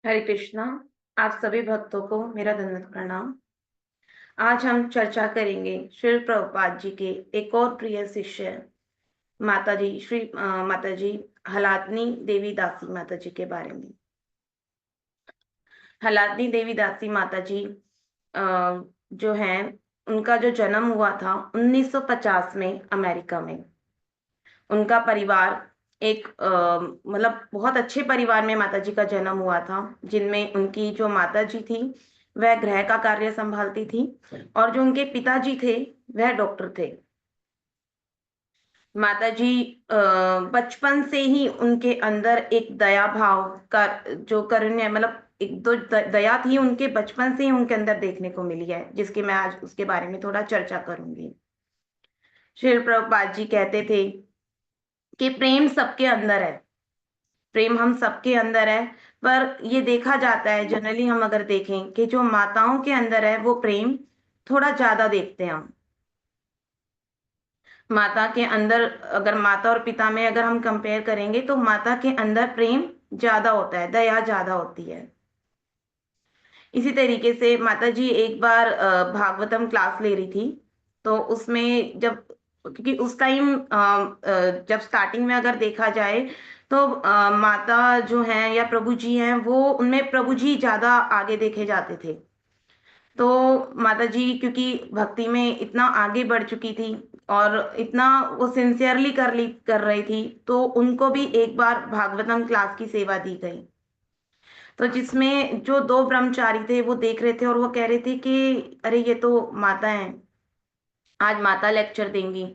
हरे कृष्णा। आप सभी भक्तों को मेरा दंडवत प्रणाम। आज हम चर्चा करेंगे श्री प्रभुपाद जी के एक और प्रिय शिष्य माता जी हलादनी देवी दासी माता जी के बारे में। हलादनी देवी दासी माता जी अ, जो हैं, उनका जो जन्म हुआ था 1950 में अमेरिका में। उनका परिवार एक मतलब बहुत अच्छे परिवार में माता जी का जन्म हुआ था, जिनमें उनकी जो माता जी थी वह गृह का कार्य संभालती थी और जो उनके पिताजी थे वह डॉक्टर थे। माता जी बचपन से ही उनके अंदर एक दया भाव का जो करुण्य मतलब एक दो दया थी उनके बचपन से ही उनके अंदर देखने को मिली है, जिसकी मैं आज उसके बारे में थोड़ा चर्चा करूंगी। श्री प्रभुपाद जी कहते थे कि प्रेम सबके अंदर है, प्रेम हम सबके अंदर है। पर ये देखा जाता है, जनरली हम अगर देखें कि जो माताओं के अंदर है वो प्रेम थोड़ा ज्यादा देखते हैं हम। माता के अंदर, अगर माता और पिता में अगर हम कंपेयर करेंगे तो माता के अंदर प्रेम ज्यादा होता है, दया ज्यादा होती है। इसी तरीके से माता जी एक बार भागवतम क्लास ले रही थी, तो उसमें जब, क्योंकि उस टाइम जब स्टार्टिंग में अगर देखा जाए तो माता जो हैं या प्रभु जी हैं, वो उनमें प्रभु जी ज्यादा आगे देखे जाते थे। तो माता जी क्योंकि भक्ति में इतना आगे बढ़ चुकी थी और इतना वो सिंसियरली कर रही थी, तो उनको भी एक बार भागवतम क्लास की सेवा दी गई। तो जिसमें जो दो ब्रह्मचारी थे वो देख रहे थे और वो कह रहे थे कि अरे ये तो माता है, आज माता लेक्चर देंगी।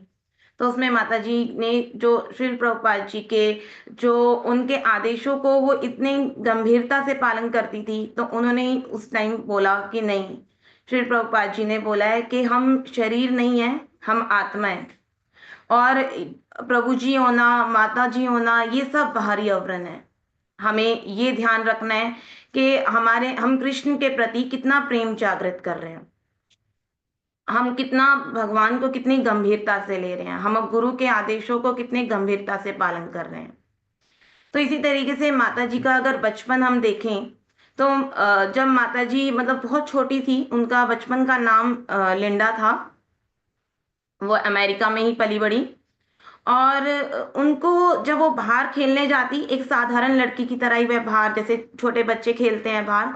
तो उसमें माता जी ने जो श्रील प्रभुपाद जी के जो उनके आदेशों को वो इतने गंभीरता से पालन करती थी, तो उन्होंने उस टाइम बोला कि नहीं, श्रील प्रभुपाद जी ने बोला है कि हम शरीर नहीं है, हम आत्मा है। और प्रभु जी होना, माता जी होना, ये सब बाहरी आवरण है। हमें ये ध्यान रखना है कि हम कृष्ण के प्रति कितना प्रेम जागृत कर रहे हैं, हम कितना भगवान को कितनी गंभीरता से ले रहे हैं, हम अब गुरु के आदेशों को कितने गंभीरता से पालन कर रहे हैं। तो इसी तरीके से माता जी का अगर बचपन हम देखें तो जब माता जी मतलब बहुत छोटी थी, उनका बचपन का नाम लिंडा था। वो अमेरिका में ही पली बड़ी। और उनको जब वो बाहर खेलने जाती, एक साधारण लड़की की तरह ही वह बाहर, जैसे छोटे बच्चे खेलते हैं बाहर,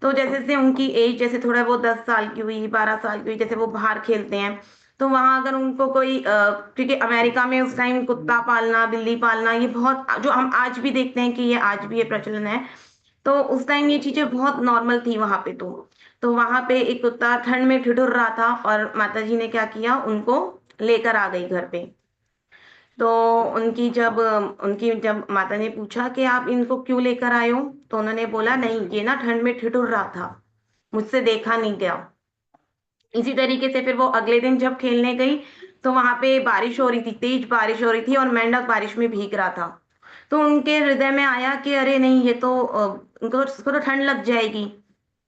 तो जैसे जैसे उनकी एज, जैसे थोड़ा वो 10 साल की हुई, 12 साल की हुई, जैसे वो बाहर खेलते हैं, तो वहां अगर उनको कोई क्योंकि अमेरिका में उस टाइम कुत्ता पालना, बिल्ली पालना, ये बहुत, जो हम आज भी देखते हैं कि ये आज भी ये प्रचलन है, तो उस टाइम ये चीजें बहुत नॉर्मल थी वहां पे। तो वहां पे एक कुत्ता ठंड में ठिठुर रहा था और माता जी ने क्या किया, उनको लेकर आ गई घर पे। तो उनकी जब माता ने पूछा कि आप इनको क्यों लेकर आए हो, तो उन्होंने बोला नहीं, ये ना ठंड में ठिठुर रहा था, मुझसे देखा नहीं गया। इसी तरीके से फिर वो अगले दिन जब खेलने गई, तो वहां पे बारिश हो रही थी, तेज बारिश हो रही थी और मेंढक बारिश में भीग रहा था। तो उनके हृदय में आया कि अरे नहीं, ये तो उनको उसको तो ठंड लग जाएगी,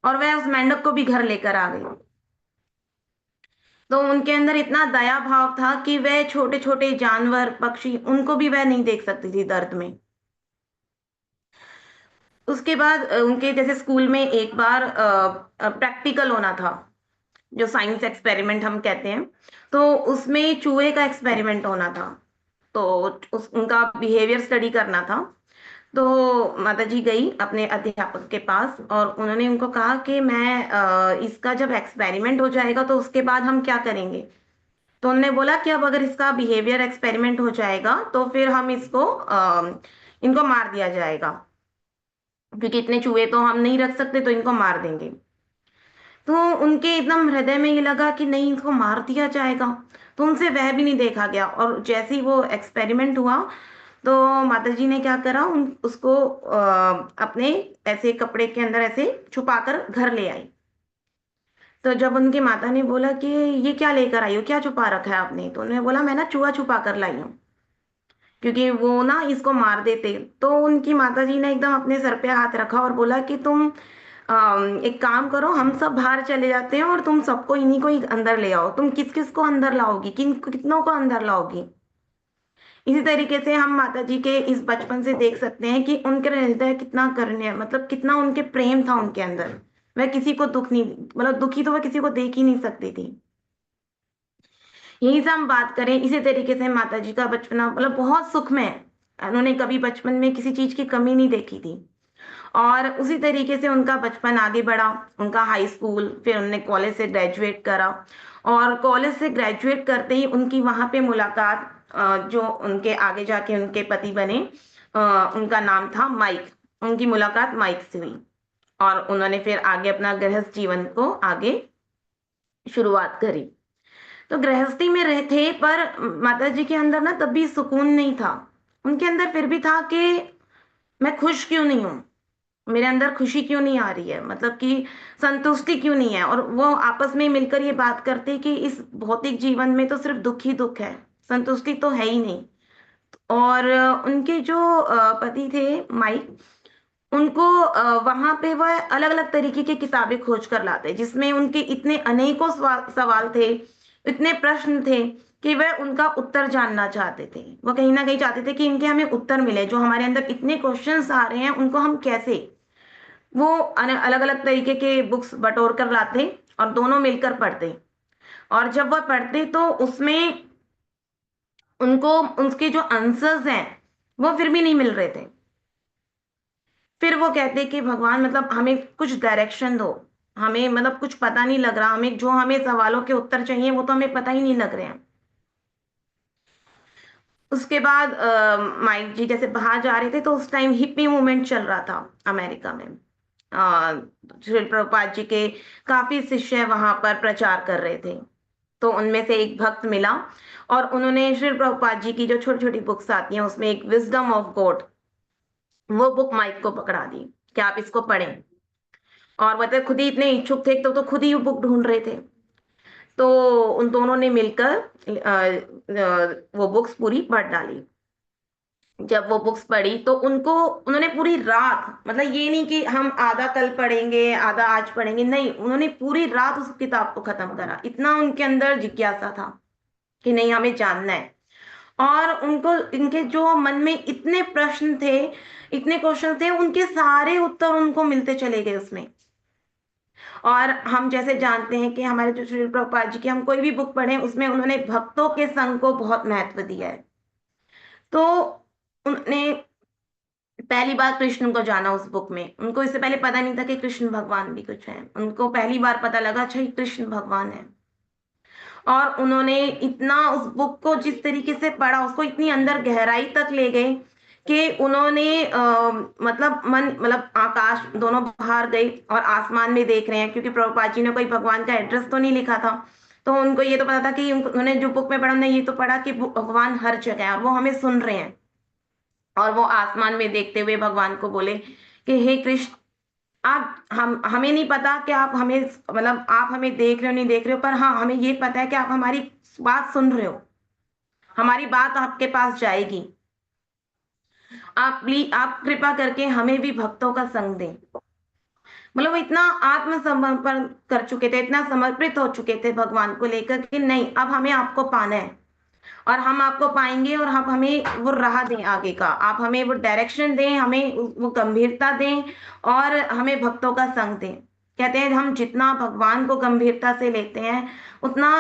और वह उस मेंढक को भी घर लेकर आ गई। तो उनके अंदर इतना दया भाव था कि वह छोटे छोटे जानवर, पक्षी, उनको भी वह नहीं देख सकती थी दर्द में। उसके बाद उनके जैसे स्कूल में एक बार प्रैक्टिकल होना था, जो साइंस एक्सपेरिमेंट हम कहते हैं, तो उसमें चूहे का एक्सपेरिमेंट होना था। तो उनका बिहेवियर स्टडी करना था। तो माता जी गई अपने अध्यापक के पास और उन्होंने उनको कहा कि मैं इसका जब एक्सपेरिमेंट हो जाएगा तो उसके बाद हम क्या करेंगे। तो उन्होंने बोला कि अब अगर इसका बिहेवियर एक्सपेरिमेंट हो जाएगा तो फिर हम इनको मार दिया जाएगा, क्योंकि इतने चूहे तो हम नहीं रख सकते, तो इनको मार देंगे। तो उनके एकदम हृदय में ये लगा कि नहीं, इसको मार दिया जाएगा। तो उनसे वह भी नहीं देखा गया और जैसे ही वो एक्सपेरिमेंट हुआ, तो माता जी ने क्या करा, उसको अपने ऐसे कपड़े के अंदर ऐसे छुपाकर घर ले आई। तो जब उनकी माता ने बोला कि ये क्या लेकर आई हो, क्या छुपा रखा है आपने, तो उन्होंने बोला मैं ना चूहा छुपा कर लाई हूँ, क्योंकि वो ना इसको मार देते। तो उनकी माता जी ने एकदम अपने सर पे हाथ रखा और बोला कि तुम एक काम करो, हम सब बाहर चले जाते हैं और तुम सबको, इन्हीं को ही अंदर ले आओ। तुम किस किस को अंदर लाओगी, कितनों को अंदर लाओगी। इसी तरीके से हम माता जी के इस बचपन से देख सकते हैं कि उनके हृदय कितना करुण्य, मतलब कितना उनके प्रेम था उनके अंदर। वह किसी को दुख नहीं, मतलब दुखी तो वह किसी को देख ही नहीं सकती थी। यहीं से हम बात करें, इसी तरीके से माता जी का बचपना मतलब बहुत सुखमय है। उन्होंने कभी बचपन में किसी चीज की कमी नहीं देखी थी। और उसी तरीके से उनका बचपन आगे बढ़ा, उनका हाई स्कूल, फिर उन्होंने कॉलेज से ग्रेजुएट करा। और कॉलेज से ग्रेजुएट करते ही उनकी वहां पे मुलाकात, जो उनके आगे जाके उनके पति बने, उनका नाम था माइक। उनकी मुलाकात माइक से हुई और उन्होंने फिर आगे अपना गृहस्थ जीवन को आगे शुरुआत करी। तो गृहस्थी में रहे थे, पर माता जी के अंदर ना तब भी सुकून नहीं था। उनके अंदर फिर भी था कि मैं खुश क्यों नहीं हूँ, मेरे अंदर खुशी क्यों नहीं आ रही है, मतलब कि संतुष्टि क्यों नहीं है। और वो आपस में मिलकर ये बात करते कि इस भौतिक जीवन में तो सिर्फ दुख ही दुख है, संतुष्टि तो है ही नहीं। और उनके जो पति थे माइक, उनको वहां पे वह अलग अलग तरीके की किताबें खोज कर लाते, जिसमें उनके इतने अनेकों सवाल थे, इतने प्रश्न थे कि वह उनका उत्तर जानना चाहते थे। वो कहीं ना कहीं चाहते थे कि इनके हमें उत्तर मिले, जो हमारे अंदर इतने क्वेश्चंस आ रहे हैं उनको हम कैसे। वो अलग अलग तरीके के बुक्स बटोर कर लाते और दोनों मिलकर पढ़ते। और जब वह पढ़ते तो उसमें उनको उसके जो आंसर्स हैं वो फिर भी नहीं मिल रहे थे। फिर वो कहते कि भगवान, मतलब हमें कुछ डायरेक्शन दो, हमें मतलब कुछ पता नहीं लग रहा, हमें जो हमें सवालों के उत्तर चाहिए वो तो हमें पता ही नहीं लग रहे हैं। उसके बाद माइक जी जैसे बाहर जा रहे थे तो उस टाइम हिप्पी मूवमेंट चल रहा था अमेरिका में। श्री प्रभुपाद जी के काफी शिष्य वहां पर प्रचार कर रहे थे। तो उनमें से एक भक्त मिला और उन्होंने श्री प्रभुपाद जी की जो छोटी छोटी बुक्स आती हैं उसमें एक विजडम ऑफ गॉड, वो बुक माइक को पकड़ा दी कि आप इसको पढ़ें। और वह तो खुद ही इतने इच्छुक थे तो खुद ही बुक ढूंढ रहे थे। तो उन दोनों ने मिलकर वो बुक्स पूरी पढ़ डाली। जब वो बुक्स पढ़ी तो उनको उन्होंने पूरी रात, मतलब ये नहीं कि हम आधा कल पढ़ेंगे आधा आज पढ़ेंगे, नहीं, उन्होंने पूरी रात उस किताब को खत्म करा। इतना उनके अंदर जिज्ञासा था कि नहीं, हमें जानना है। और उनको इनके जो मन में इतने प्रश्न थे, इतने क्वेश्चन थे, उनके सारे उत्तर उनको मिलते चले गए उसमें। और हम जैसे जानते हैं कि हमारे जो श्री प्रभुपाद जी की हम कोई भी बुक पढ़ें उसमें उन्होंने भक्तों के संग को बहुत महत्व दिया है। तो उन्होंने पहली बार कृष्ण को जाना उस बुक में। उनको इससे पहले पता नहीं था कि कृष्ण भगवान भी कुछ है। उनको पहली बार पता लगा अच्छा ये कृष्ण भगवान है। और उन्होंने इतना उस बुक को जिस तरीके से पढ़ा, उसको इतनी अंदर गहराई तक ले गए कि उन्होंने मतलब आकाश दोनों बाहर गए और आसमान में देख रहे हैं, क्योंकि प्रभुपाद जी ने कोई भगवान का एड्रेस तो नहीं लिखा था। तो उनको ये तो पता था कि उन्होंने जो बुक में पढ़ा, उन्होंने ये तो पढ़ा कि भगवान हर जगह है और वो हमें सुन रहे हैं। और वो आसमान में देखते हुए भगवान को बोले कि हे कृष्ण, आप हम हमें नहीं पता कि आप हमें, मतलब आप हमें देख रहे हो नहीं देख रहे हो, पर हाँ हमें ये पता है कि आप हमारी बात सुन रहे हो, हमारी बात आपके पास जाएगी। आप प्लीज, आप कृपा करके हमें भी भक्तों का संग दें। मतलब वो इतना आत्मसमर्पण कर चुके थे, इतना समर्पित हो चुके थे भगवान को लेकर कि नहीं, अब हमें आपको पाना है और हम आपको पाएंगे। और आप हमें वो राह दें आगे का, आप हमें वो डायरेक्शन दें, हमें वो गंभीरता दें और हमें भक्तों का संग दें। कहते हैं हम जितना भगवान को गंभीरता से लेते हैं उतना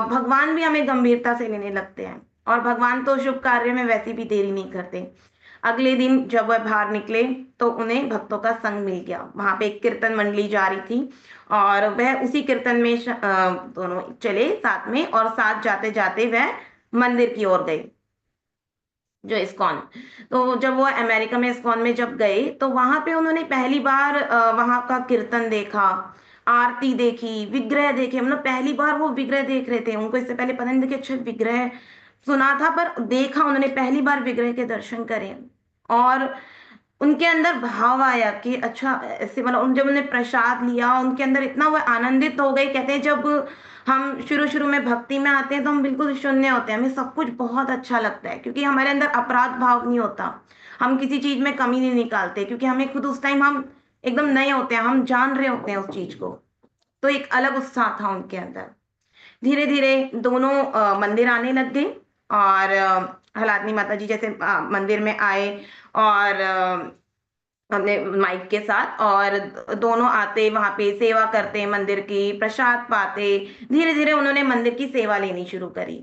भगवान भी हमें गंभीरता से लेने लगते हैं। और भगवान तो शुभ कार्य में वैसे भी देरी नहीं करते। अगले दिन जब वह बाहर निकले तो उन्हें भक्तों का संग मिल गया। वहां पे एक कीर्तन मंडली जा रही थी और वह उसी कीर्तन में दोनों चले साथ में, और साथ जाते जाते वह मंदिर की ओर गए, जो इस्कॉन। तो जब वो अमेरिका में इस्कॉन में जब गए तो वहां पे उन्होंने पहली बार वहां का कीर्तन देखा, आरती देखी, विग्रह देखे। मतलब पहली बार वो विग्रह देख रहे थे, उनको इससे पहले पता नहीं था कि अच्छा विग्रह, सुना था पर देखा उन्होंने, पहली बार विग्रह के दर्शन करे। और उनके अंदर भाव आया कि अच्छा ऐसे, मतलब जब उन्होंने प्रसाद लिया उनके अंदर इतना वो आनंदित हो गए। कहते हैं जब हम शुरू शुरू में भक्ति में आते हैं तो हम बिल्कुल शून्य होते हैं, हमें सब कुछ बहुत अच्छा लगता है क्योंकि हमारे अंदर अपराध भाव नहीं होता, हम किसी चीज में कमी नहीं निकालते, क्योंकि हमें खुद उस टाइम हम एकदम नए होते हैं, हम जान रहे होते हैं उस चीज को। तो एक अलग उत्साह था उनके अंदर। धीरे धीरे दोनों मंदिर आने लग गए और हलादनी माता जी जैसे मंदिर में आए और अपने माइक के साथ, और दोनों आते वहां पे सेवा करते मंदिर की, प्रसाद पाते। धीरे धीरे उन्होंने मंदिर की सेवा लेनी शुरू करी।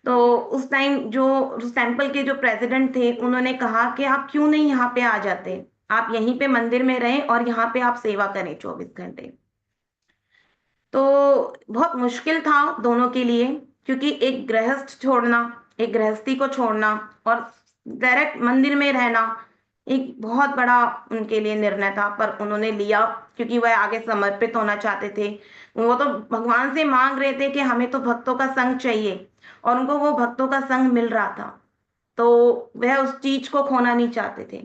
तो उस टाइम जो उस टेम्पल के जो प्रेसिडेंट थे, उन्होंने कहा कि आप क्यों नहीं यहाँ पे आ जाते, आप यहीं पे मंदिर में रहें और यहाँ पे आप सेवा करें 24 घंटे। तो बहुत मुश्किल था दोनों के लिए, क्योंकि एक गृहस्थ छोड़ना, एक गृहस्थी को छोड़ना और डायरेक्ट मंदिर में रहना एक बहुत बड़ा उनके लिए निर्णय था, पर उन्होंने लिया क्योंकि वह आगे समर्पित होना चाहते थे। वो तो भगवान से मांग रहे थे कि हमें तो भक्तों का संग चाहिए, और उनको वो भक्तों का संग मिल रहा था, तो वह उस चीज को खोना नहीं चाहते थे।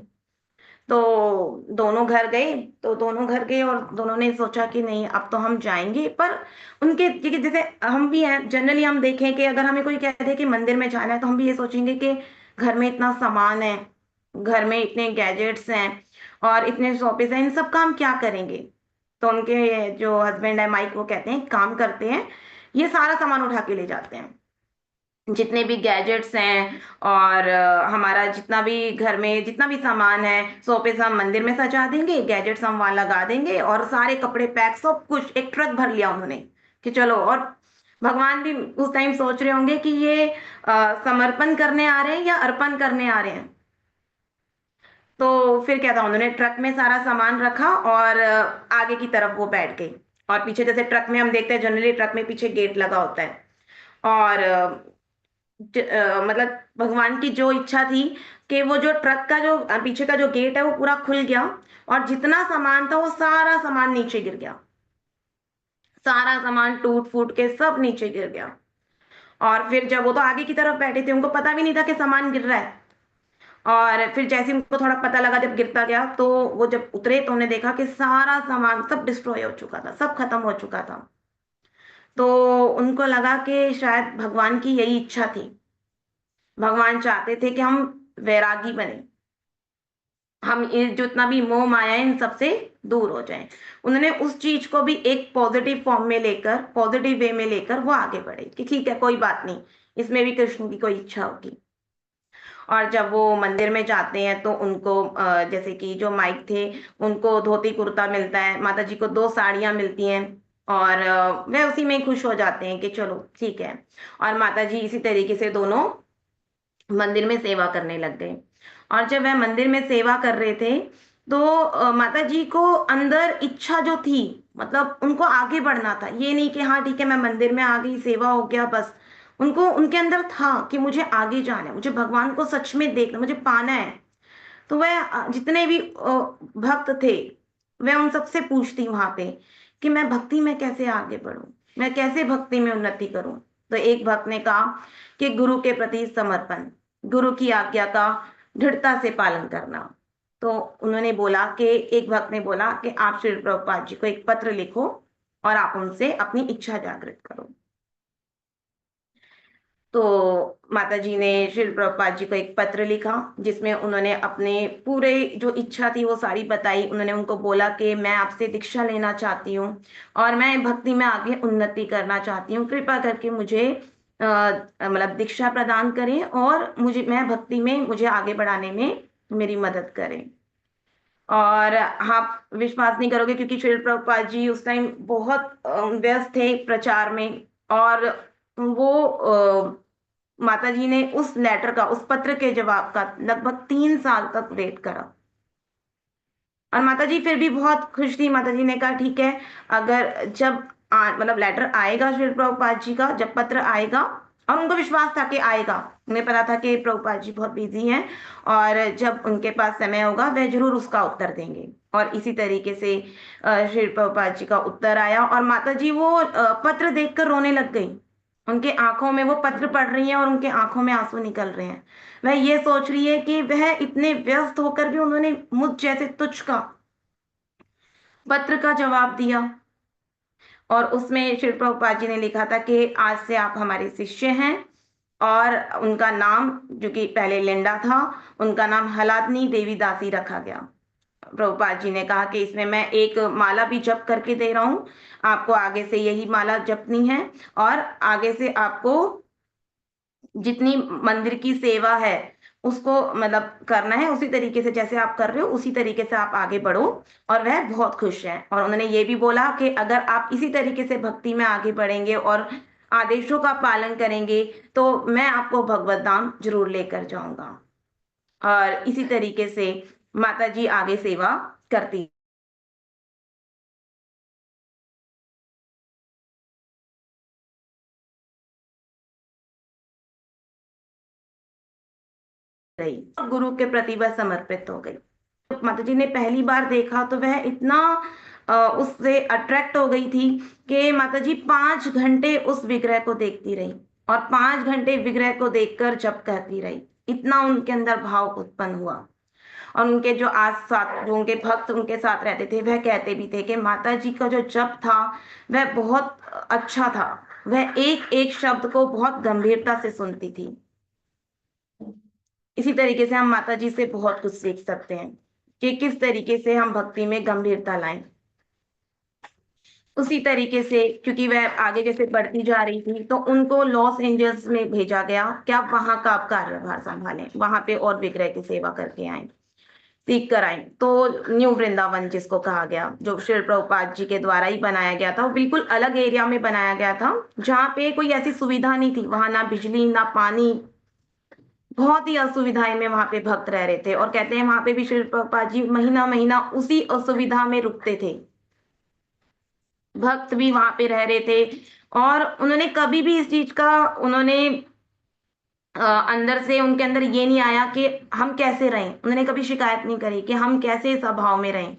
तो दोनों घर गए, तो दोनों घर गए और दोनों ने सोचा कि नहीं अब तो हम जाएंगे। पर उनके क्योंकि जैसे हम भी हैं, जनरली हम देखें कि अगर हमें कोई कहते हैं कि मंदिर में जाना है, तो हम भी ये सोचेंगे कि घर में इतना सामान है, घर में इतने गैजेट्स हैं और इतने शोपीस हैं, इन सब का हम क्या करेंगे। तो उनके जो हस्बैंड है माइक, वो कहते हैं काम करते हैं, ये सारा सामान उठा के ले जाते हैं, जितने भी गैजेट्स हैं और हमारा जितना भी घर में जितना भी सामान है, शोपीस हम मंदिर में सजा देंगे, गैजेट्स हम वहां लगा देंगे, और सारे कपड़े पैक, सब कुछ एक ट्रक भर लिया उन्होंने कि चलो। और भगवान भी उस टाइम सोच रहे होंगे कि ये समर्पण करने आ रहे हैं या अर्पण करने आ रहे हैं। तो फिर क्या था, उन्होंने ट्रक में सारा सामान रखा और आगे की तरफ वो बैठ गई। और पीछे जैसे ट्रक में हम देखते हैं, जनरली ट्रक में पीछे गेट लगा होता है, और मतलब भगवान की जो इच्छा थी कि वो जो ट्रक का जो पीछे का जो गेट है वो पूरा खुल गया, और जितना सामान था वो सारा सामान नीचे गिर गया, सारा सामान टूट फूट के सब नीचे गिर गया। और फिर जब वो तो आगे की तरफ बैठे थे, उनको पता भी नहीं था कि सामान गिर रहा है। और फिर जैसे ही उनको थोड़ा पता लगा जब गिरता गया, तो वो जब उतरे तो उन्हें देखा कि सारा सामान सब डिस्ट्रॉय हो चुका था, सब खत्म हो चुका था। तो उनको लगा कि शायद भगवान की यही इच्छा थी, भगवान चाहते थे कि हम वैरागी बने, हम ये जितना भी मोह माया है इन सबसे दूर हो जाएं। उन्होंने उस चीज को भी एक पॉजिटिव फॉर्म में लेकर, पॉजिटिव वे में लेकर वो आगे बढ़े कि ठीक है कोई बात नहीं, इसमें भी कृष्ण की कोई इच्छा होगी। और जब वो मंदिर में जाते हैं तो उनको जैसे कि जो माइक थे, उनको धोती कुर्ता मिलता है, माता जी को 2 साड़ियां मिलती हैं, और वे उसी में खुश हो जाते हैं कि चलो ठीक है। और माता जी इसी तरीके से दोनों मंदिर में सेवा करने लग गए। और जब वह मंदिर में सेवा कर रहे थे, तो माता जी को अंदर इच्छा जो थी, मतलब उनको आगे बढ़ना था, ये नहीं कि हाँ ठीक है मैं मंदिर में आ गई, सेवा हो गया बस। उनको उनके अंदर था कि मुझे आगे जाना है, मुझे भगवान को सच में देखना, मुझे पाना है। तो वह जितने भी भक्त थे, वह उन सबसे पूछती वहां पे कि मैं भक्ति में कैसे आगे बढ़ूं, मैं कैसे भक्ति में उन्नति करूं। तो एक भक्त ने कहा कि गुरु के प्रति समर्पण, गुरु की आज्ञा का दृढ़ता से पालन करना। तो उन्होंने बोला कि एक भक्त ने बोला कि आप श्री प्रभुपाद जी को एक पत्र लिखो और आप उनसे अपनी इच्छा जागृत करो। तो माता जी ने श्रील प्रभुपाद जी को एक पत्र लिखा, जिसमें उन्होंने अपने पूरे जो इच्छा थी वो सारी बताई। उन्होंने उनको बोला कि मैं आपसे दीक्षा लेना चाहती हूँ और मैं भक्ति में आगे उन्नति करना चाहती हूँ, कृपा करके मुझे मतलब दीक्षा प्रदान करें और मुझे मैं भक्ति में मुझे आगे बढ़ाने में मेरी मदद करें। और आप विश्वास नहीं करोगे, क्योंकि श्रील प्रभुपाद जी उस टाइम बहुत व्यस्त थे प्रचार में, और वो माता जी ने उस लेटर का, उस पत्र के जवाब का लगभग 3 साल तक वेट करा। और माता जी फिर भी बहुत खुश थी। माता जी ने कहा ठीक है, अगर जब मतलब लेटर आएगा श्री प्रभुपाद जी का, जब पत्र आएगा, और उनको विश्वास था कि आएगा, उन्हें पता था कि प्रभुपाद जी बहुत बिजी हैं, और जब उनके पास समय होगा वह जरूर उसका उत्तर देंगे। और इसी तरीके से श्री प्रभुपाद जी का उत्तर आया, और माता जी वो पत्र देखकर रोने लग गई। उनके आंखों में, वो पत्र पढ़ रही हैं और उनके आंखों में आंसू निकल रहे हैं। वह ये सोच रही है कि वह इतने व्यस्त होकर भी उन्होंने मुझ जैसे तुच्छ का पत्र का जवाब दिया। और उसमें श्री प्रभुपाद जी ने लिखा था कि आज से आप हमारे शिष्य हैं, और उनका नाम, जो कि पहले लिंडा था, उनका नाम हलादनी देवी दासी रखा गया। प्रभुपाद जी ने कहा कि इसमें मैं एक माला भी जप करके दे रहा हूं, आपको आगे से यही माला जपनी है, और आगे से आपको जितनी मंदिर की सेवा है उसको मतलब करना है, उसी तरीके से जैसे आप कर रहे हो उसी तरीके से आप आगे बढ़ो। और वह बहुत खुश हैं और उन्होंने ये भी बोला कि अगर आप इसी तरीके से भक्ति में आगे बढ़ेंगे और आदेशों का पालन करेंगे तो मैं आपको भगवत धाम जरूर लेकर जाऊंगा। और इसी तरीके से माता जी आगे सेवा करती रही, गुरु के प्रति वह समर्पित हो गई। माता जी ने पहली बार देखा तो वह इतना उससे अट्रैक्ट हो गई थी कि माता जी 5 घंटे उस विग्रह को देखती रही और 5 घंटे विग्रह को देखकर जप करती रही। इतना उनके अंदर भाव उत्पन्न हुआ। और उनके जो आस साथ जो उनके भक्त उनके साथ रहते थे वह कहते भी थे कि माता जी का जो जप था वह बहुत अच्छा था। वह एक एक शब्द को बहुत गंभीरता से सुनती थी। इसी तरीके से हम माता जी से बहुत कुछ सीख सकते हैं कि किस तरीके से हम भक्ति में गंभीरता लाएं। उसी तरीके से क्योंकि वह आगे जैसे बढ़ती जा रही थी तो उनको लॉस एंजल्स में भेजा गया कि आप वहां का आप कार्यभार संभालें, वहां पे और विग्रह की सेवा करके आए, सीख कर आए। तो न्यू वृंदावन जिसको कहा गया, जो श्री प्रभुपाद जी के द्वारा ही बनाया गया था, वो बिल्कुल अलग एरिया में बनाया गया था जहाँ पे कोई ऐसी सुविधा नहीं थी। वहां ना बिजली ना पानी, बहुत ही असुविधाएं में वहां पे भक्त रह रहे थे। और कहते हैं वहां पे भी श्री प्रभुपाद जी महीना महीना उसी असुविधा में रुकते थे। भक्त भी वहां पे रह रहे थे और उन्होंने कभी भी इस चीज का उन्होंने अंदर से उनके अंदर ये नहीं आया कि हम कैसे रहें। उन्होंने कभी शिकायत नहीं करी कि हम कैसे स्वभाव में रहें।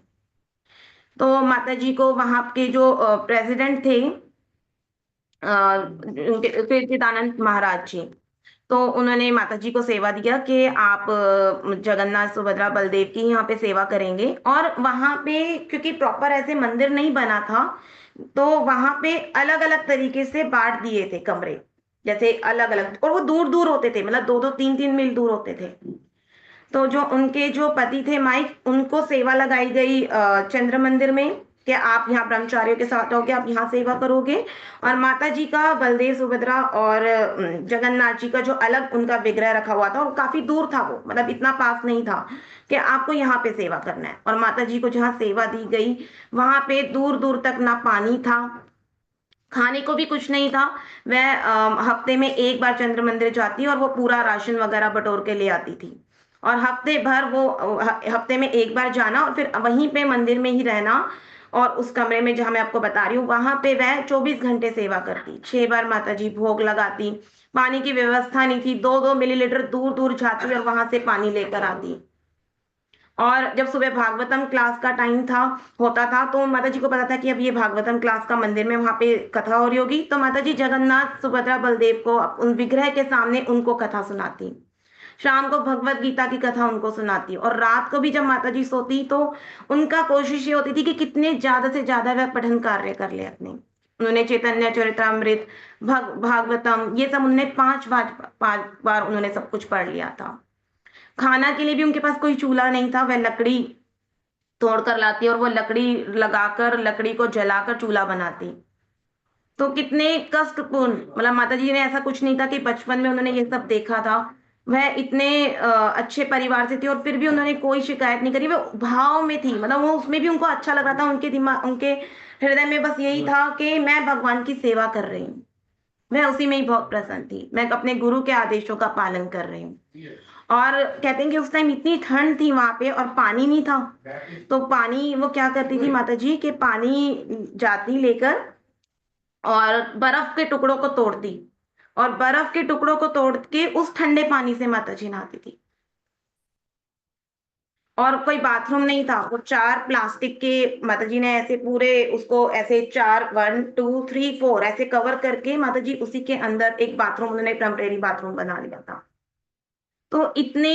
तो माता जी को वहां के जो प्रेसिडेंट थे उनके चिदानंद महाराज जी, तो उन्होंने माता जी को सेवा दिया कि आप जगन्नाथ सुभद्रा बलदेव की यहाँ पे सेवा करेंगे। और वहां पे क्योंकि प्रॉपर ऐसे मंदिर नहीं बना था तो वहां पे अलग अलग तरीके से बांट दिए थे कमरे, जैसे अलग अलग, और वो दूर दूर होते थे, मतलब 2-2 3-3 मील दूर होते थे। तो जो उनके जो पति थे माइक, उनको सेवा लगाई गई चंद्र मंदिर में कि आप यहाँ ब्रह्मचारियों के साथ रहोगे, आप यहाँ सेवा करोगे। और माता जी का बलदेव सुभद्रा और जगन्नाथ जी का जो अलग उनका विग्रह रखा हुआ था और काफी दूर था वो, मतलब इतना पास नहीं था कि आपको यहाँ पे सेवा करना है। और माता जी को जहाँ सेवा दी गई वहां पे दूर दूर तक ना पानी था, खाने को भी कुछ नहीं था। वह हफ्ते में एक बार चंद्र मंदिर जाती और वो पूरा राशन वगैरह बटोर के ले आती थी। और हफ्ते भर वो हफ्ते में एक बार जाना और फिर वहीं पे मंदिर में ही रहना। और उस कमरे में जहां मैं आपको बता रही हूँ वहां पे वह 24 घंटे सेवा करती, 6 बार माता जी भोग लगाती। पानी की व्यवस्था नहीं थी, 2-2 मिलीलीटर दूर दूर जाती और वहां से पानी लेकर आती। और जब सुबह भागवतम क्लास का टाइम था होता था तो माता जी को पता था कि अब ये भागवतम क्लास का मंदिर में वहां पे कथा हो रही होगी, तो माता जी जगन्नाथ सुभद्रा बलदेव को उन विग्रह के सामने उनको कथा सुनाती। शाम को भगवत गीता की कथा उनको सुनाती और रात को भी जब माता जी सोती तो उनका कोशिश ये होती थी कि कितने ज्यादा से ज्यादा वह पठन कार्य कर ले अपने। उन्होंने चैतन्य चरितमृत, भागवतम, ये सब उन्होंने 5 बार उन्होंने सब कुछ पढ़ लिया था। खाना के लिए भी उनके पास कोई चूल्हा नहीं था, वह लकड़ी तोड़ कर लाती और वो लकड़ी लगाकर लकड़ी को जलाकर चूल्हा बनाती। तो कितने कष्टपूर्ण, मतलब माता जी ने ऐसा कुछ नहीं था कि बचपन में उन्होंने ये सब देखा था। वह इतने अच्छे परिवार से थी और फिर भी उन्होंने कोई शिकायत नहीं करी, वो भाव में थी, मतलब वो उसमें भी उनको अच्छा लग रहा था। उनके दिमाग उनके हृदय में बस यही था कि मैं भगवान की सेवा कर रही हूँ। मैं उसी में ही बहुत प्रसन्न थी, मैं अपने गुरु के आदेशों का पालन कर रही हूँ। और कहते हैं कि उस टाइम इतनी ठंड थी वहां पे और पानी नहीं था। तो पानी वो क्या करती थी माता जी कि पानी जाती लेकर और बर्फ के टुकड़ों को तोड़ती और बर्फ के टुकड़ों को तोड़ के उस ठंडे पानी से माता जी नहाती थी। और कोई बाथरूम नहीं था, वो 4 प्लास्टिक के, माता जी ने ऐसे पूरे उसको ऐसे 4, 1, 2, 3, 4 ऐसे कवर करके माता जी उसी के अंदर एक बाथरूम उन्होंने टेम्परेरी बाथरूम बना लिया था। तो इतने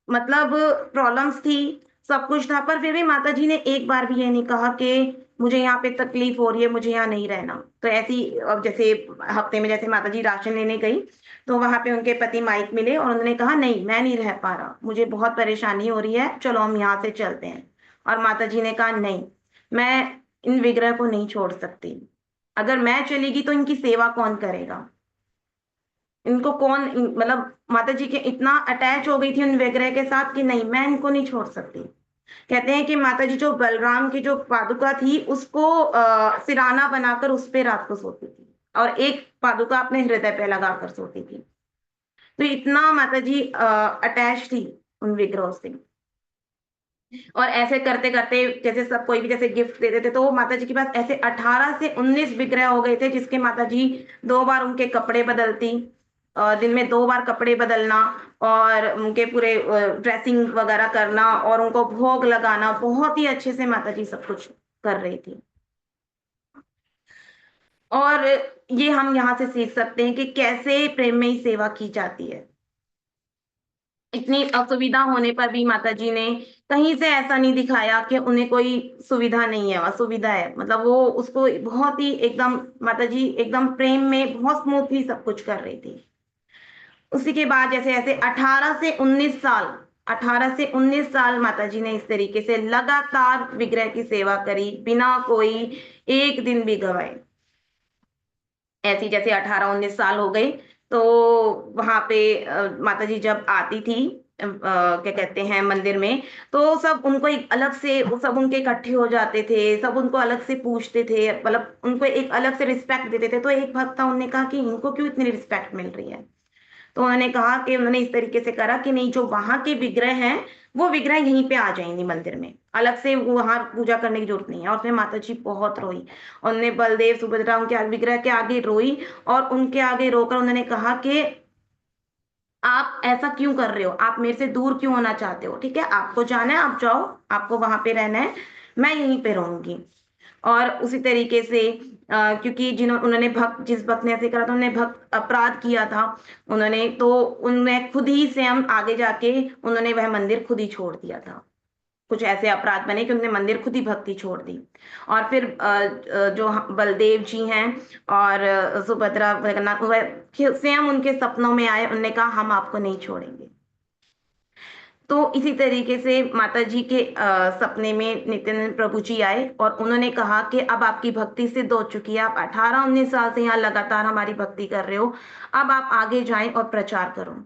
मतलब प्रॉब्लम्स थी, सब कुछ था, पर फिर भी माता जी ने एक बार भी ये नहीं कहा कि मुझे यहाँ पे तकलीफ हो रही है, मुझे यहाँ नहीं रहना। तो ऐसी अब जैसे हफ्ते में जैसे माता जी राशन लेने गई तो वहां पे उनके पति माइक मिले और उन्होंने कहा नहीं मैं नहीं रह पा रहा, मुझे बहुत परेशानी हो रही है, चलो हम यहाँ से चलते हैं। और माता जी ने कहा नहीं, मैं इन विग्रह को नहीं छोड़ सकती, अगर मैं चलेगी तो इनकी सेवा कौन करेगा। इनको कौन मतलब माता जी के इतना अटैच हो गई थी उन विग्रह के साथ कि नहीं, मैं इनको नहीं छोड़ सकती। कहते हैं कि माता जी जो बलराम की जो पादुका थी उसको सिराना बनाकर उस पे रात को सोती थी और एक पादुका अपने हृदय पे लगाकर सोती थी। तो इतना माता जी अटैच थी उन विग्रहों से। और ऐसे करते-करते जैसे सब कोई भी जैसे गिफ्ट दे देते, तो वो माता जी के पास ऐसे 18 से 19 विग्रह हो गए थे, जिसके माता जी 2 बार उनके कपड़े बदलती, दिन में 2 बार कपड़े बदलना और उनके पूरे ड्रेसिंग वगैरह करना और उनको भोग लगाना, बहुत ही अच्छे से माता जी सब कुछ कर रही थी। और ये हम यहाँ से सीख सकते हैं कि कैसे प्रेममयी सेवा की जाती है। इतनी असुविधा होने पर भी माताजी ने कहीं से ऐसा नहीं दिखाया कि उन्हें कोई सुविधा नहीं है, असुविधा है। मतलब वो उसको बहुत ही एकदम माताजी एकदम प्रेम में बहुत स्मूथली सब कुछ कर रही थी। उसी के बाद जैसे-जैसे 18 से 19 साल 18 से 19 साल माताजी ने इस तरीके से लगातार विग्रह की सेवा करी, बिना कोई एक दिन भी गँवाए। ऐसी जैसे 18-19 साल हो गए, तो वहाँ पे माताजी जब आती थी क्या कहते हैं मंदिर में, तो सब उनको एक अलग से वो सब उनके इकट्ठे हो जाते थे, सब उनको अलग से पूछते थे, मतलब उनको एक अलग से रिस्पेक्ट देते थे। तो एक भक्त था, उन्होंने कहा कि इनको क्यों इतनी रिस्पेक्ट मिल रही है? तो उन्होंने कहा कि उन्होंने इस तरीके से करा कि नहीं, जो वहाँ के विग्रह हैं, वो विग्रह यहीं पे आ जाएँगे मंदिर में। अलग से वहाँ पूजा करने की ज़रूरत नहीं है। और उसमें माताजी बहुत रोई। उन्होंने बलदेव, सुभद्रा उनके विग्रह के आगे रोई और उनके आगे रोकर उन्होंने कहा कि आप ऐसा क्यों कर रहे हो? आप मेरे से दूर क्यों होना चाहते हो? ठीक है, आपको जाना है आप जाओ, आपको वहाँ पे रहना है, मैं यहीं पे रहूँगी। और उसी तरीके से क्योंकि उन्होंने भक्त जिस भक्त ने ऐसे करा था, उन्होंने भक्त अपराध किया था, उन्होंने तो उनमें खुद ही स्वयं आगे जाके उन्होंने वह मंदिर खुद ही छोड़ दिया था। कुछ ऐसे अपराध बने कि उन्होंने मंदिर खुद ही भक्ति छोड़ दी। और फिर जो बलदेव जी हैं और सुभद्रा जगन्नाथ वह स्वयं उनके सपनों में आए, उन्होंने कहा हम आपको नहीं छोड़ेंगे। तो इसी तरीके से माताजी के सपने में नित्यानंद प्रभु जी आए और उन्होंने कहा कि अब आपकी भक्ति सिद्ध हो चुकी है, आप 18-19 साल से यहाँ लगातार हमारी भक्ति कर रहे हो, अब आप आगे जाएँ और प्रचार करो।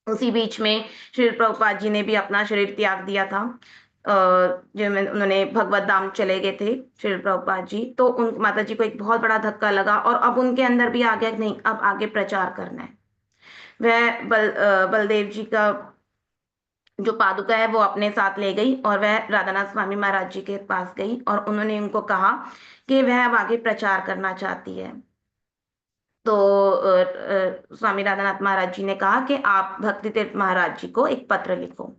उसी बीच में श्रील प्रभुपाद जी ने भी अपना शरीर त्याग दिया था। उन्होंने भगवत धाम चले गए थे श्रील प्रभुपाद जी, तो उन माताजी को एक बहुत बड़ा धक्का लगा और अब उनके अंदर भी आ गया कि नहीं, अब आगे प्रचार करना है। वह बलदेव जी का जो पादुका है वो अपने साथ ले गई और वह राधानाथ स्वामी महाराज जी के पास गई और उन्होंने उनको कहा कि वह अब आगे प्रचार करना चाहती है। तो स्वामी राधानाथ महाराज जी ने कहा कि आप भक्ति तीर्थ महाराज जी को एक पत्र लिखो।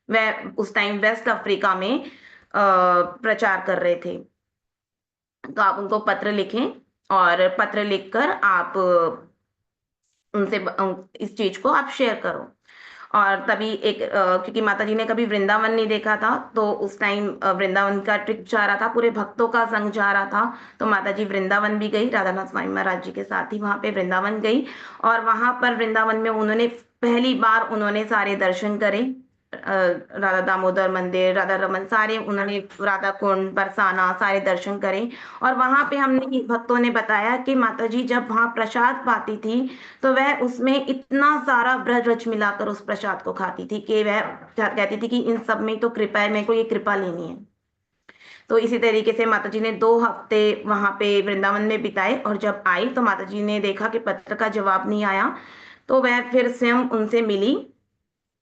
वह उस टाइम वेस्ट अफ्रीका में प्रचार कर रहे थे। तो आप उनको पत्र लिखें और पत्र लिखकर आप उनसे इस चीज़ को आप शेयर करो। और तभी क्योंकि माताजी ने कभी वृंदावन नहीं देखा था, तो उस टाइम वृंदावन का ट्रिप जा रहा था, पूरे भक्तों का संघ जा रहा था, तो माताजी वृंदावन भी गई, राधानाथ स्वामी महाराज जी के साथ ही वहाँ पे वृंदावन गई और वहाँ पर वृंदावन में उन्होंने पहली बार उन्होंने सारे दर्शन करे। राधा दामोदर मंदिर, राधा रमन सारे उन्होंने राधा कुंड, बरसाना सारे दर्शन करे और वहाँ पे हमने भक्तों ने बताया कि माताजी जब वहाँ प्रसाद पाती थी, तो वह उसमें इतना सारा ब्रज मिलाकर उस प्रसाद को खाती थी कि वह कहती थी कि इन सब में तो कृपा है, मेरे को ये कृपा लेनी है। तो इसी तरीके से माताजी ने 2 हफ्ते वहाँ पे वृंदावन में बिताए और जब आई तो माताजी ने देखा कि पत्र का जवाब नहीं आया, तो वह फिर स्वयं उनसे मिली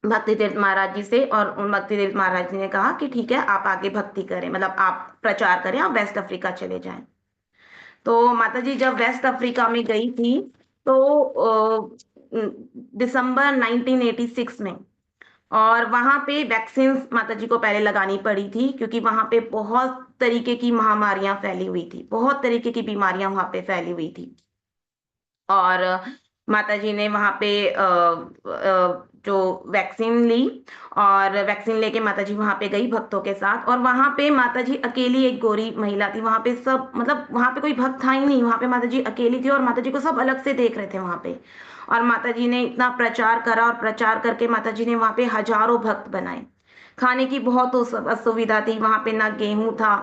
भक्ति तीर्थ महाराज जी से और उन भक्ति तीर्थ महाराज जी ने कहा कि ठीक है, आप आगे भक्ति करें, मतलब आप प्रचार करें, आप वेस्ट अफ्रीका चले जाएँ। तो माताजी जब वेस्ट अफ्रीका में गई थी, तो दिसंबर 1986 में और वहाँ पे वैक्सीन्स माताजी को पहले लगानी पड़ी थी क्योंकि वहाँ पे बहुत तरीके की महामारियाँ फैली हुई थी, बहुत तरीके की बीमारियाँ वहाँ पे फैली हुई थी। और माताजी ने वहाँ पे जो वैक्सीन ली और वैक्सीन लेके माताजी वहाँ पे गई भक्तों के साथ और वहाँ पे माताजी अकेली एक गोरी महिला थी। वहाँ पे सब मतलब वहाँ पे कोई भक्त था ही नहीं, वहाँ पे माताजी अकेली थी और माताजी को सब अलग से देख रहे थे वहाँ पे। और माताजी ने इतना प्रचार करा और प्रचार करके माताजी ने वहाँ पे हज़ारों भक्त बनाए। खाने की बहुत असुविधा थी, वहाँ पे ना गेहूँ था,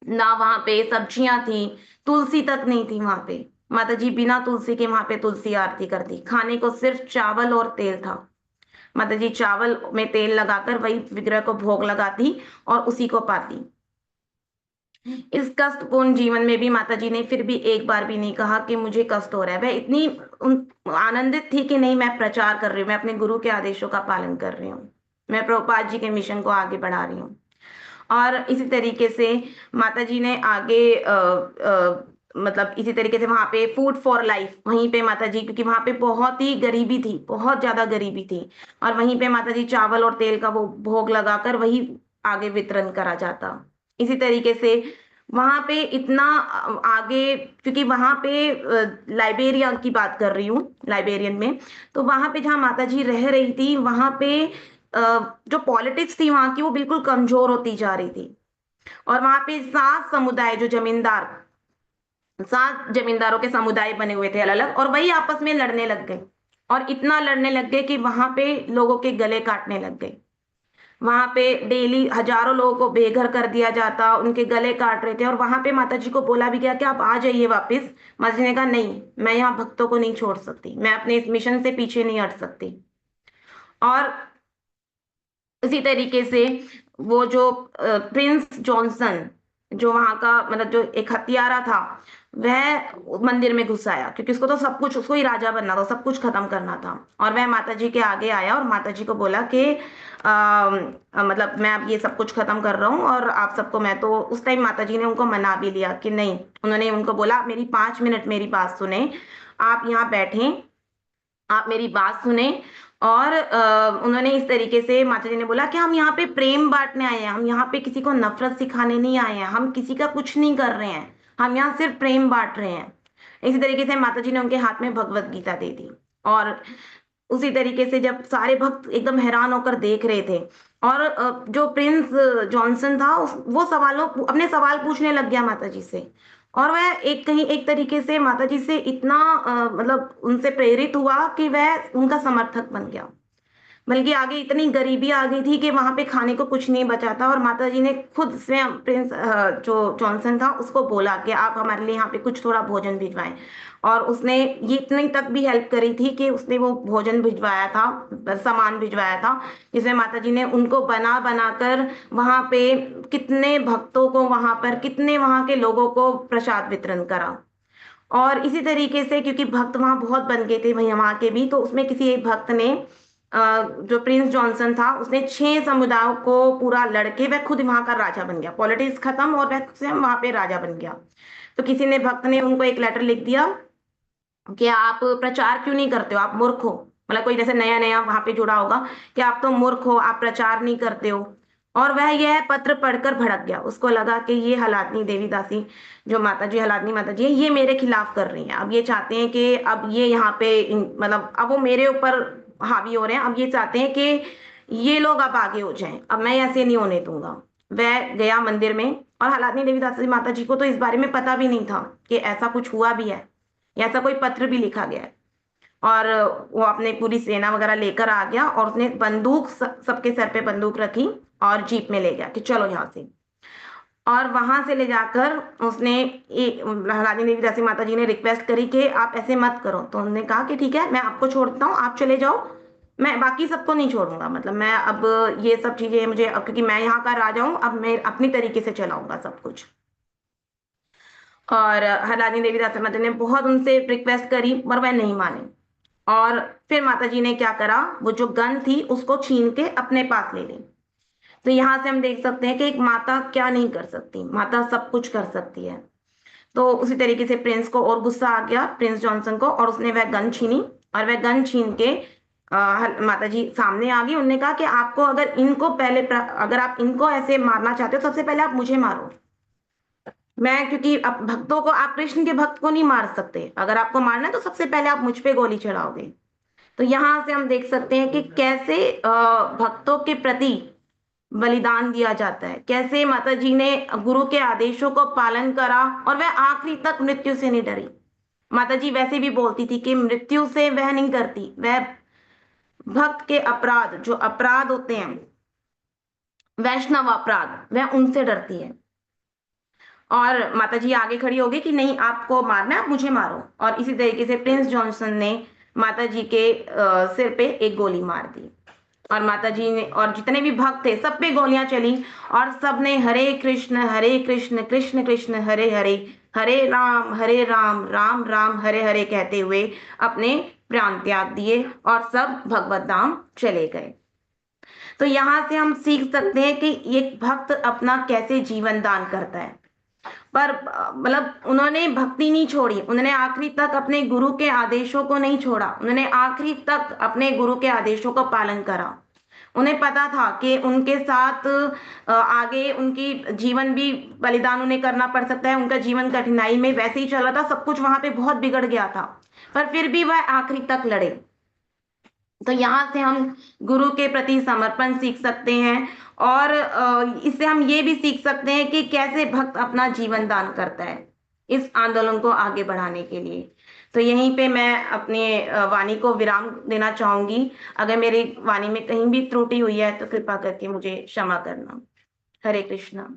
ना वहाँ पे सब्जियाँ थी, तुलसी तक नहीं थी वहाँ पे। माता जी बिना तुलसी के वहां पे तुलसी आरती करती। खाने को सिर्फ चावल और तेल था। माता जी चावल में तेल लगाकर वही विग्रह को भोग लगाती और उसी को पाती। इस कष्टपूर्ण जीवन में भी माताजी ने फिर भी एक बार भी नहीं कहा कि मुझे कष्ट हो रहा है। वह इतनी आनंदित थी कि नहीं, मैं प्रचार कर रही हूँ, मैं अपने गुरु के आदेशों का पालन कर रही हूँ, मैं प्रभुपाद जी के मिशन को आगे बढ़ा रही हूँ। और इसी तरीके से माताजी ने आगे मतलब इसी तरीके से वहां पे फूड फॉर लाइफ, वहीं पे माताजी, क्योंकि वहां पे बहुत ही गरीबी थी, बहुत ज्यादा गरीबी थी, और वहीं पे माताजी चावल और तेल का वो भोग लगाकर वही आगे वितरण करा जाता। इसी तरीके से वहां पे इतना आगे, क्योंकि वहां पे लाइबेरिया की बात कर रही हूँ, लाइबेरियन में, तो वहां पे जहाँ माता जी रह रही थी वहां पे जो पॉलिटिक्स थी वहां की वो बिल्कुल कमजोर होती जा रही थी। और वहां पे 7 समुदाय, जो जमींदार, 7 जमींदारों के समुदाय बने हुए थे अलग अलग, और वही आपस में लड़ने लग गए, और इतना लड़ने लग गए कि वहां पे लोगों के गले काटने लग गए। वहां पे डेली हजारों लोगों को बेघर कर दिया जाता, उनके गले काट रहे थे, और वहां पे माता जी को बोला भी गया कि आप आ जाइए वापस। माता जी ने कहा नहीं, मैं यहाँ भक्तों को नहीं छोड़ सकती, मैं अपने इस मिशन से पीछे नहीं हट सकती। और इसी तरीके से वो जो प्रिंस जॉनसन, जो वहां का मतलब जो एक हत्यारा था, वह मंदिर में घुस आया, क्योंकि उसको तो सब कुछ, उसको ही राजा बनना था, सब कुछ खत्म करना था। और वह माता जी के आगे आया और माता जी को बोला कि मतलब मैं अब ये सब कुछ खत्म कर रहा हूँ, और आप सबको, मैं तो उस टाइम माता जी ने उनको मना भी लिया कि नहीं, उन्होंने उनको बोला मेरी 5 मिनट मेरी बात सुने, आप यहाँ बैठे, आप मेरी बात सुने। और उन्होंने इस तरीके से, माताजी ने बोला कि हम यहाँ पे प्रेम बांटने आए हैं, हम यहाँ पे किसी को नफरत सिखाने नहीं आए हैं, हम किसी का कुछ नहीं कर रहे हैं, हम यहाँ सिर्फ प्रेम बांट रहे हैं। इसी तरीके से माताजी ने उनके हाथ में भगवत गीता दे दी। और उसी तरीके से जब सारे भक्त एकदम हैरान होकर देख रहे थे, और जो प्रिंस जॉनसन था वो सवालों, अपने सवाल पूछने लग गया माता जी से। और वह एक कहीं एक तरीके से माता जी से इतना मतलब उनसे प्रेरित हुआ कि वह उनका समर्थक बन गया। बल्कि आगे इतनी गरीबी आ गई थी कि वहां पे खाने को कुछ नहीं बचा था, और माता जी ने खुद स्वयं प्रिंस जो जॉनसन था उसको बोला कि आप हमारे लिए यहाँ पे कुछ थोड़ा भोजन भिजवाएं। और उसने ये इतनी तक भी हेल्प करी थी कि उसने वो भोजन भिजवाया था, सामान भिजवाया था, जिसमें माता जी ने उनको बना बनाकर वहां पे कितने भक्तों को, वहां पर कितने वहां के लोगों को प्रसाद वितरण करा। और इसी तरीके से क्योंकि भक्त वहां बहुत बन गए थे वहीं वहां के भी, तो उसमें किसी एक भक्त ने जो प्रिंस जॉनसन था उसने 6 समुदायों को पूरा लड़के वह खुद वहां का राजा बन गया, पॉलिटिक्स खत्म और वह स्वयं वहां पे राजा बन गया। तो किसी ने, भक्त ने उनको एक लेटर लिख दिया कि आप प्रचार क्यों नहीं करते हो, आप मूर्ख हो, मतलब कोई जैसे नया नया वहां पे जुड़ा होगा कि आप तो मूर्ख हो, आप प्रचार नहीं करते हो। और वह यह पत्र पढ़कर भड़क गया, उसको लगा कि ये हलादनी देवी दासी, जो माता जी, हलादनी माता जी है, ये मेरे खिलाफ कर रही हैं, अब ये चाहते हैं कि अब ये यहाँ पे मतलब अब वो मेरे ऊपर हावी हो रहे हैं, अब ये चाहते हैं कि ये लोग अब आगे हो जाएं, अब मैं ऐसे नहीं होने दूंगा। वह गया मंदिर में, और हलादनी देवी दासी माता जी को तो इस बारे में पता भी नहीं था कि ऐसा कुछ हुआ भी है, या ऐसा कोई पत्र भी लिखा गया है। और वो अपने पूरी सेना वगैरह लेकर आ गया, और उसने बंदूक, सबके सर पे बंदूक रखी, और जीप में ले गया कि चलो यहाँ से। और वहां से ले जाकर उसने एक, रानी देवी दासी माता जी ने रिक्वेस्ट करी कि आप ऐसे मत करो, तो उन्होंने कहा कि ठीक है, मैं आपको छोड़ता हूँ, आप चले जाओ, मैं बाकी सबको नहीं छोड़ूंगा, मतलब मैं अब ये सब चीजें मुझे, अब क्योंकि मैं यहाँ का राजा हूँ, अब मैं अपनी तरीके से चलाऊंगा सब कुछ। और हलानी देवी दासी माता ने बहुत उनसे रिक्वेस्ट करी, पर वह नहीं माने। और फिर माता जी ने क्या करा, वो जो गन थी उसको छीन के अपने पास ले ली। तो यहां से हम देख सकते हैं कि एक माता क्या नहीं कर सकती, माता सब कुछ कर सकती है। तो उसी तरीके से प्रिंस को और गुस्सा आ गया, प्रिंस जॉनसन को, और उसने वह गन छीनी। और वह गन छीन के माता जी सामने आ गई, उन्होंने कहा कि आपको अगर इनको पहले अगर आप इनको ऐसे मारना चाहते हो, सबसे पहले आप मुझे मारो। मैं, क्योंकि अब भक्तों को, आप कृष्ण के भक्त को नहीं मार सकते, अगर आपको मारना है तो सबसे पहले आप मुझ पे गोली चढ़ाओगे। तो यहाँ से हम देख सकते हैं कि कैसे भक्तों के प्रति बलिदान दिया जाता है, कैसे माता जी ने गुरु के आदेशों को पालन करा, और वह आखिरी तक मृत्यु से नहीं डरी। माता जी वैसे भी बोलती थी कि मृत्यु से वह नहीं डरती, वह भक्त के अपराध, जो अपराध होते हैं, वैष्णव अपराध, वह उनसे डरती है। और माताजी आगे खड़ी हो गई कि नहीं आपको मारना है, आप मुझे मारो। और इसी तरीके से प्रिंस जॉनसन ने माताजी के सिर पे एक गोली मार दी। और माताजी ने और जितने भी भक्त थे सब पे गोलियां चली, और सबने हरे कृष्ण कृष्ण कृष्ण हरे हरे, हरे राम राम राम हरे हरे कहते हुए अपने प्राण त्याग दिए और सब भगवत धाम चले गए। तो यहाँ से हम सीख सकते हैं कि एक भक्त अपना कैसे जीवन दान करता है। पर मतलब उन्होंने भक्ति नहीं छोड़ी, उन्होंने आखिरी तक अपने गुरु के आदेशों को नहीं छोड़ा, उन्होंने आखिरी तक अपने गुरु के आदेशों का पालन करा। उन्हें पता था कि उनके साथ आगे उनकी जीवन भी बलिदान उन्हें करना पड़ सकता है, उनका जीवन कठिनाई में वैसे ही चल रहा था, सब कुछ वहां पे बहुत बिगड़ गया था, पर फिर भी वह आखिरी तक लड़े। तो यहाँ से हम गुरु के प्रति समर्पण सीख सकते हैं, और इससे हम ये भी सीख सकते हैं कि कैसे भक्त अपना जीवन दान करता है इस आंदोलन को आगे बढ़ाने के लिए। तो यहीं पे मैं अपने वाणी को विराम देना चाहूंगी। अगर मेरी वाणी में कहीं भी त्रुटि हुई है तो कृपा करके मुझे क्षमा करना। हरे कृष्णा।